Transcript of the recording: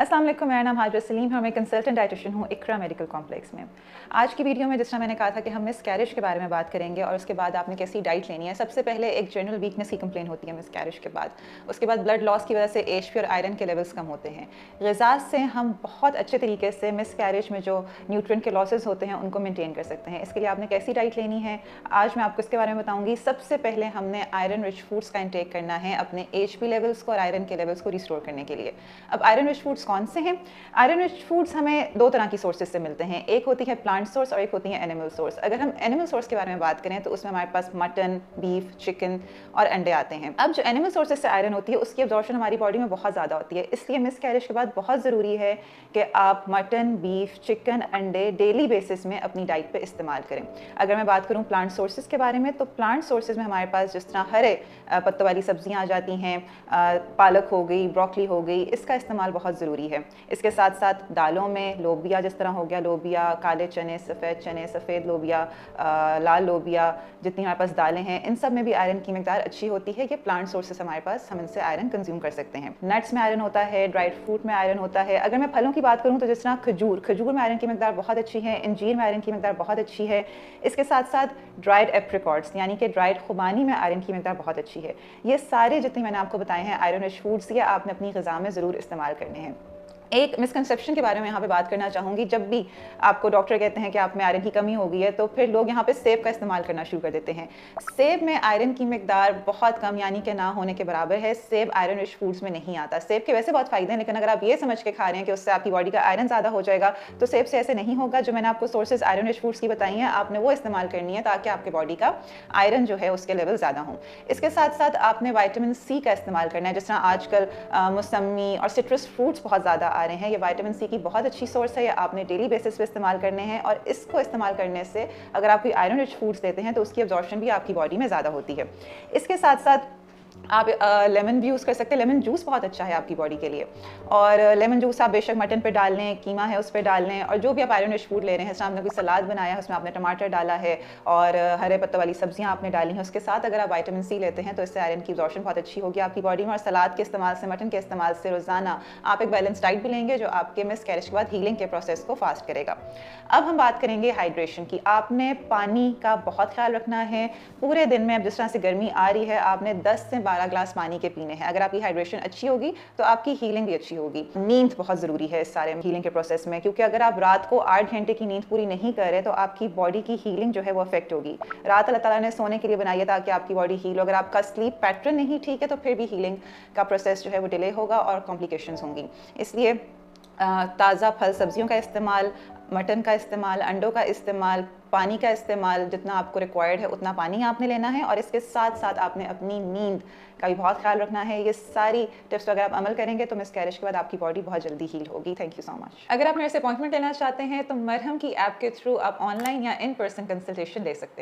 अस्सलाम वालेकुम, मेरा नाम हाजरा सलीम है और मैं कंसल्टेंट डाइटिशियन हूँ इकरा मेडिकल कॉम्प्लेक्स में। आज की वीडियो में जिस तरह मैंने कहा था कि हम मिसकैरेज के बारे में बात करेंगे और उसके बाद आपने कैसी डाइट लेनी है। सबसे पहले एक जनरल वीकनेस की कंप्लेन होती है मिसकैरेज के बाद। उसके बाद ब्लड लॉस की वजह से एचपी और आयरन के लेवल्स कम होते हैं। ग़िज़ा से हम बहुत अच्छे तरीके से मिसकैरेज में जो न्यूट्रिएंट के लॉसेस होते हैं उनको मेनटेन कर सकते हैं। इसके लिए आपने कैसी डाइट लेनी है, आज मैं आपको इसके बारे में बताऊँगी। सबसे पहले हमने आयरन रिच फूड्स का इंटेक करना है अपने एचपी लेवल्स को और आयरन के लेवल्स को रिस्टोर करने के लिए। अब आयरन रिच फूड्स कौन से हैं? आयरन रिच फूड्स हमें दो तरह की सोर्सेज से मिलते हैं, एक होती है प्लांट सोर्स और एक होती है एनिमल सोर्स। अगर हम एनिमल सोर्स के बारे में बात करें तो उसमें हमारे पास मटन, बीफ, चिकन और अंडे आते हैं। अब जो एनिमल सोर्सेज से आयरन होती है उसकी अब्जॉर्प्शन हमारी बॉडी में बहुत ज़्यादा होती है, इसलिए मिसकैरेज के बाद बहुत ज़रूरी है कि आप मटन, बीफ, चिकन, अंडे डेली बेसिस में अपनी डाइट पे इस्तेमाल करें। अगर मैं बात करूँ प्लांट सोर्सेज के बारे में तो प्लांट सोर्सेज में हमारे पास जिस तरह हरे पत्तों वाली सब्जियाँ आ जाती हैं, पालक हो गई, ब्रोकली हो गई, इसका इस्तेमाल बहुत ज़रूरी है। इसके साथ साथ दालों में लोबिया जिस तरह हो गया, लोबिया, काले चने, सफ़ेद लोबिया, लाल लोबिया, जितनी हमारे पास दालें हैं इन सब में भी आयरन की मिकदार अच्छी होती है। ये प्लांट सोर्सेस हमारे पास, हम इनसे आयरन कंज्यूम कर सकते हैं। नट्स में आयरन होता है, ड्राइड फ्रूट में आयरन होता है। अगर मैं फलों की बात करूँ तो जिस तरह खजूर में आयरन की मिकदार बहुत अच्छी है, इंजीर में आयरन की मिकदार बहुत अच्छी है। इसके साथ साथ ड्राइड एप्रिकॉट्स यानी कि ड्राइड खुबानी में आयरन की मिकदार बहुत अच्छी है। ये सारे जितने मैंने आपको बताए हैं आयरन रिच फूड्स, ये आपने अपनी ग़िज़ा में ज़रूर इस्तेमाल करने हैं। एक मिसकंसेप्शन के बारे में यहाँ पे बात करना चाहूँगी। जब भी आपको डॉक्टर कहते हैं कि आप में आयरन की कमी हो गई है तो फिर लोग यहाँ पे सेब का इस्तेमाल करना शुरू कर देते हैं। सेब में आयरन की मिकदार बहुत कम यानी कि ना होने के बराबर है। सेब आयरन रिच फूड्स में नहीं आता। सेब के वैसे बहुत फ़ायदे हैं, लेकिन अगर आप ये समझ के खा रहे हैं कि उससे आपकी बॉडी का आयरन ज़्यादा हो जाएगा तो सेब से ऐसे नहीं होगा। जो मैंने आपको सोर्सेज आयरन रिच फूड्स की बताई हैं आपने वो इस्तेमाल करनी है ताकि आपके बॉडी का आयरन जो है उसके लेवल ज़्यादा हों। इसके साथ साथ आपने विटामिन सी का इस्तेमाल करना है। जिस तरह आजकल मौसमी और सिट्रस फ्रूट्स बहुत ज़्यादा आ रहे हैं, ये विटामिन सी की बहुत अच्छी सोर्स है। ये आपने डेली बेसिस पे इस्तेमाल करने हैं और इसको इस्तेमाल करने से अगर आप कोई आयरन रिच फूड्स लेते हैं तो उसकी अब्जॉर्प्शन भी आपकी बॉडी में ज़्यादा होती है। इसके साथ साथ आप लेमन भी यूज़ कर सकते हैं। लेमन जूस बहुत अच्छा है आपकी बॉडी के लिए और लेमन जूस आप बेशक मटन पे डाल लें, कीमा है उस पर डाल लें, और जो भी आप आयरन रिच फूड ले रहे हैं, जैसे आपने कोई सलाद बनाया है उसमें आपने टमाटर डाला है और हरे पत्तों वाली सब्जियां आपने डाली हैं, उसके साथ अगर आप विटामिन सी लेते हैं तो इससे आयरन की अब्जॉर्प्शन बहुत अच्छी होगी आपकी बॉडी में। और सलाद के इस्तेमाल से, मटन के इस्तेमाल से रोज़ाना आप एक बैलेंस डाइट भी लेंगे जो आपके मिसकैरेज के बाद हीलिंग के प्रोसेस को फास्ट करेगा। अब हम बात करेंगे हाइड्रेशन की। आपने पानी का बहुत ख्याल रखना है। पूरे दिन में अब जिस तरह से गर्मी आ रही है आपने 10 से 12 ग्लास पानी के पीने हैं। अगर आपकी हाइड्रेशन अच्छी होगी तो आपकी हीलिंग भी अच्छी होगी। नींद बहुत ज़रूरी है इस सारे हीलिंग के प्रोसेस में, क्योंकि अगर आप रात को 8 घंटे की नींद पूरी नहीं कर रहे तो आपकी बॉडी की हीलिंग जो है वो अफेक्ट होगी। रात अल्लाह ताला ने सोने के लिए बनाई है ताकि आपकी बॉडी हील हो। अगर आपका स्लीप पैटर्न नहीं ठीक है तो फिर भी हीलिंग का प्रोसेस जो है वो डिले होगा और कॉम्प्लिकेशंस होंगी। इसलिए ताज़ा फल सब्जियों का इस्तेमाल, मटन का इस्तेमाल, अंडों का इस्तेमाल, पानी का इस्तेमाल, जितना आपको रिक्वायर्ड है उतना पानी आपने लेना है। और इसके साथ साथ आपने अपनी नींद का भी बहुत ख्याल रखना है। ये सारी टिप्स अगर आप अमल करेंगे तो मिसकैरेज के बाद आपकी बॉडी बहुत जल्दी हील होगी। Thank you so much. अगर आप मेरे से अपॉइंटमेंट लेना चाहते हैं तो मरहम की ऐप के थ्रू आप ऑनलाइन या इन पर्सन कंसल्टेशन ले सकते हैं।